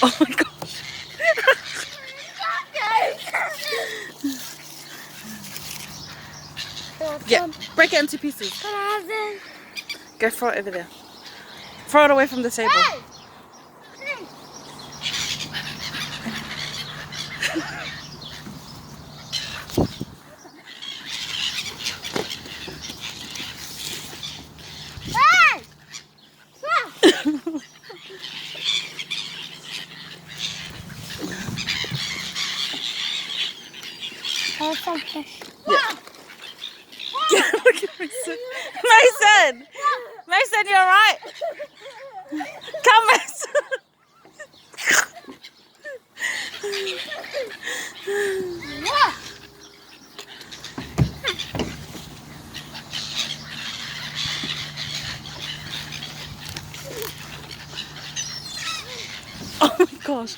Oh my gosh. Yeah, break it into pieces. Go throw it over there. Throw it away from the table. Yeah. Yeah, look at Mason. Mason! Mason, you're right. Come, Mason. Oh my gosh.